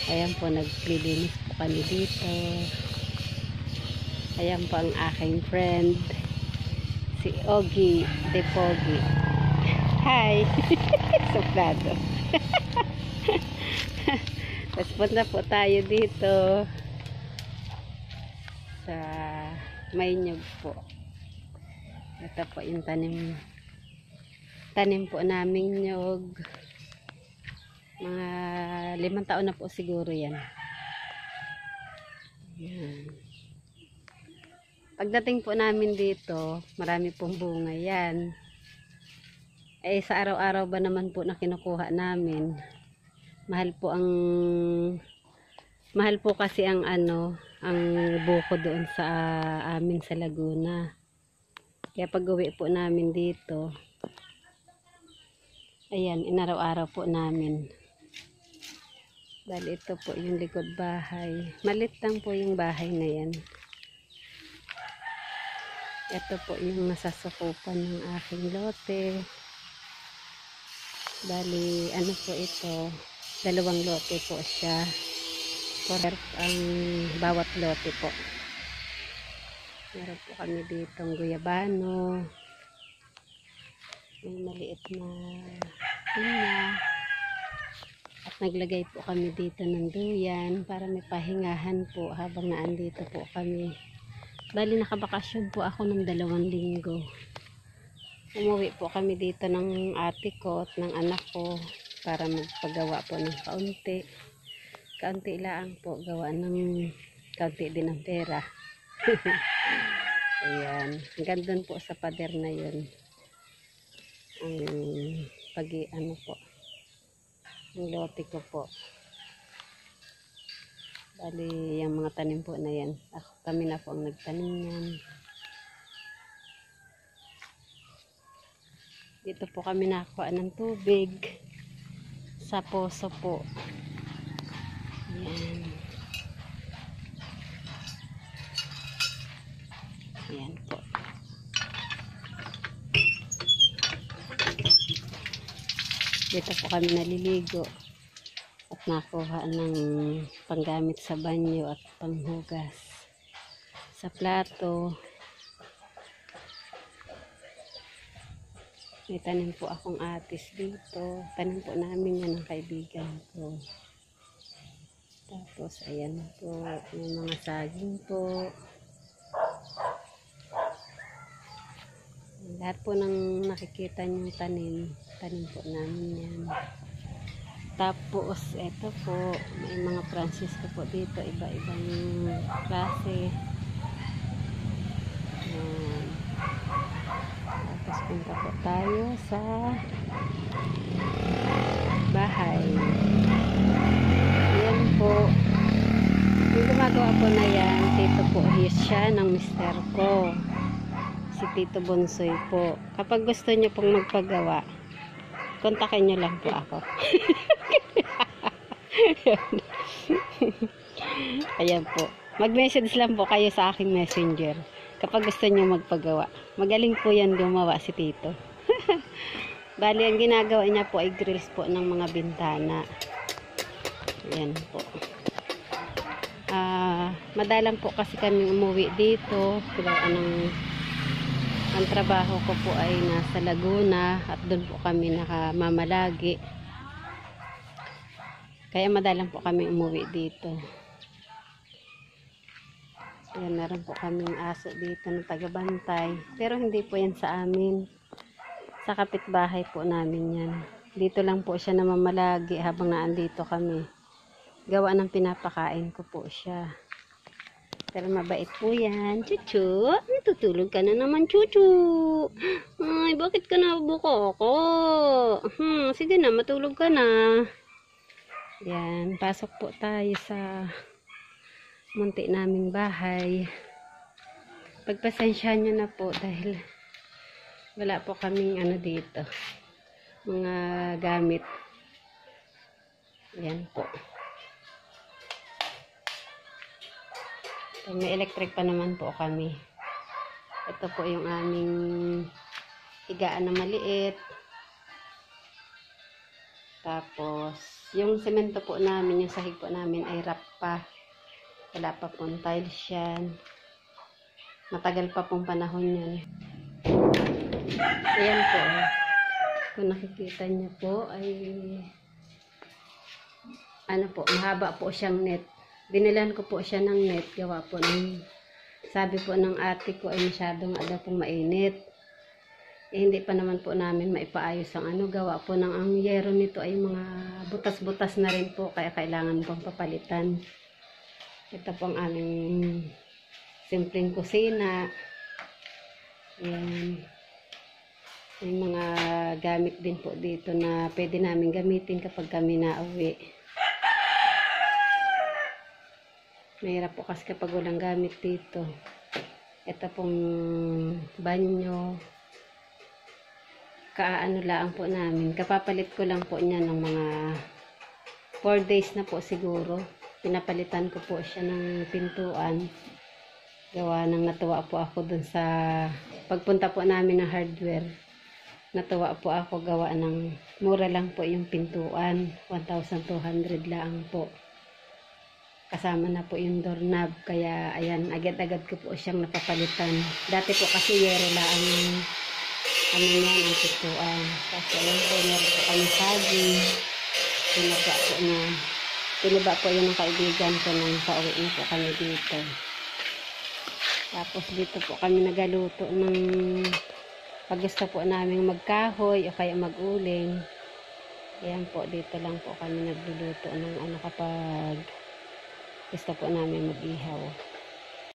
Ayan po, naglilinis po kami dito. Ayan po ang aking friend, si Ogie de Pogi. Hi! Soplado. Tapos punta po tayo dito sa Maynyog po. Ito po yung tanim po namin nyog. Mga 5 taon na po siguro yan. Yan. Pagdating po namin dito, marami pong bunga yan. Eh sa araw-araw ba naman po na kinukuha namin, mahal po kasi ang ang buko doon sa amin sa Laguna. Kaya pag uwi po namin dito, ayan, inaraw-araw po namin. Dahil ito po yung likod bahay. Malit lang po yung bahay na yan. Ito po yung nasasukupan ng aking lote. Bali, ano po ito? 2 lote po siya. For ang bawat lote po. Meron po kami ditong guyabano. May maliit na pinya. At naglagay po kami dito ng duyan para may pahingahan po habang naandito po kami. Bali, nakabakasyon po ako ng 2 linggo. Umuwi po kami dito ng ate ko at ng anak ko para magpagawa po ng kaunti. Kaunti lang po, gawa ng kaunti din ng pera. Ayan, hanggang doon po sa pader na yun. Ang po, ang lote ko po. Bali, yung mga tanim po na yan, kami na po ang nagtanim yan. Dito po kami nakakuha ng tubig sa poso po. Ayan. Ayan po. Dito po kami naliligo at nakuha ng panggamit sa banyo at panghugas sa plato. May tanim po akong atis dito. Tanim po namin yan ng kaibigan ko. Tapos ayan po, may mga saging po. Lahat po ng nakikita niyong tanim po namin yan. Tapos eto po, may mga Francisco po dito, iba-ibang klase. Ayan. Tapos punta po tayo sa bahay. Ayan po. Yung gumagawa po na yan, tito po siya ng mister ko. Si Tito Bonsoy po. Kapag gusto niyo pong magpagawa, kontakin niyo lang po ako. Ayan po. Mag-message lang po kayo sa aking messenger kapag gusto niyo magpagawa. Magaling po yan gumawa si Tito. Bali, ang ginagawa niya po ay grills po ng mga bintana. Ayan po. Madalang po kasi kami umuwi dito. Ang trabaho ko po ay nasa Laguna at doon po kami nakamamalagi. Kaya madalang po kami umuwi dito. Ayan, meron po kaming aso dito na tagabantay. Pero hindi po yan sa amin. Sa kapitbahay po namin yan. Dito lang po siya namamalagi habang naandito kami. Gawa ng pinapakain ko po siya. Pero mabait po yan. Chuchu, natutulog ka na naman, Chuchu. Ay, bakit ka nabuko ako? Sige na, matulog ka na. Yan, pasok po tayo sa munti naming bahay. Pagpasensyahan nyo na po dahil wala po kaming dito. Mga gamit. Yan po. So, may electric pa naman po kami. Ito po yung aming higaan na maliit. Tapos, yung semento po namin, yung sahig po namin ay rap pa. Wala pa pong tiles yan. Matagal pa pong panahon yun. Ayan po. Kung nakikita niyo po ay ano po, mahaba po siyang net. Binilan ko po siya ng net. Gawa po ng, sabi po ng ate ko ay masyadong pong mainit. Hindi pa naman po namin maipaayos ang gawa po ng ang yero nito ay mga butas-butas na rin po, kaya kailangan pong papalitan. Ito po ang aming simpleng kusina. Ayan. May mga gamit din po dito na pwede namin gamitin kapag kami nauwi. Mahirap po kasi kapag walang gamit dito. Ito pong banyo. Kaano lang po namin. Kapapalit ko lang po niya ng mga 4 days na po siguro. Pinapalitan ko po siya ng pintuan. Gawa nang natuwa po ako dun sa pagpunta po namin ng hardware. Natuwa po ako gawa ng mura lang po yung pintuan. 1,200 lang po. Kasama na po yung doorknob. Kaya ayan, agad-agad ko po siyang napapalitan. Dati po kasi yero lang yung yan, ang pintuan. Kasi ayan po, meron po kami saging. Pinaba po yun ng kaibigan ko nung pauwi po kami dito. Tapos dito po kami nagaluto ng pag gusto po namin magkahoy o kaya mag-uling. Ayan po, dito lang po kami nagluluto ng kapag gusto po namin mag-ihaw.